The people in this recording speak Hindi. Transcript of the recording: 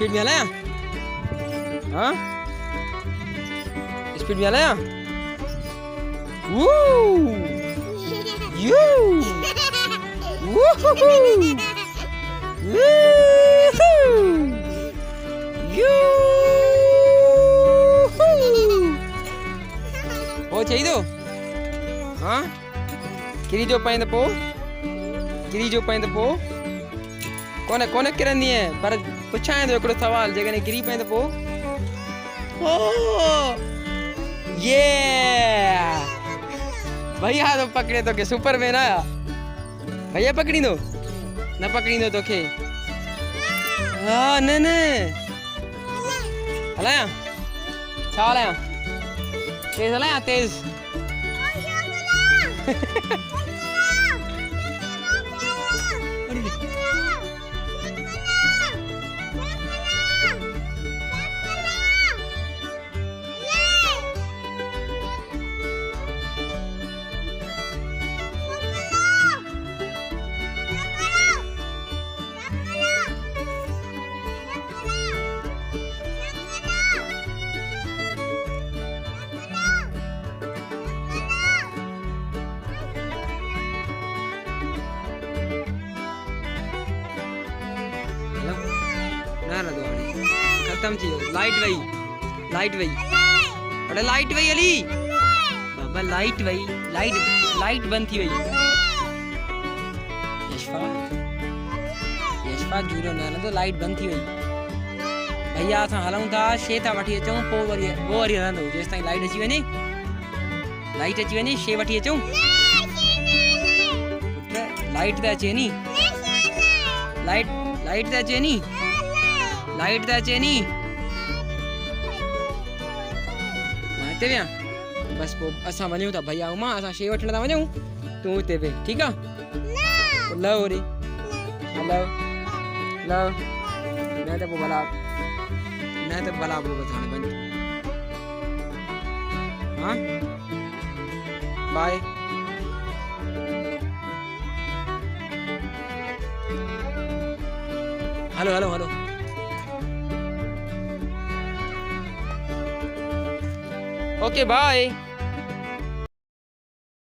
स्पीड में हलाया हाँ स्पीड में हलाया वू यू वूहू यू ओ चाहिए हाँ किरी जो पाइंद पो कोने कोने किरंदी है पर पुछाए तो एकड़ो सवाल जगह ने किरी पाइंद पो ओ ये भैया तो पकड़े तो के सुपरमैन आया भैया पकड़ी दो न पकड़ी दो तो के हाँ न हलाया छा हलाया तेज हलाया तेज खत्म थी लाइट वही अरे लाइट वही अली बाबा लाइट वही लाइट बंद थी वही यशपा जूरो न तो लाइट बंद थी वही भैया असां हलूं था शे था वठी अचूं पोइ वरी वो वरी हलंदो जेसि ताईं लाइट अची वञे शे वठी अचूं लाइट त अचे नी लाइट त अचे नी लाइट त अचे नी मां हिते विया बस पोइ असां वञूं था भैया मां असां शे वठण था वञूं तूं हिते वे ठीकु आहे लव वरी लव न त पोइ भला पोइ बस हाणे वञ हाँ बाय हेलो ओके बाय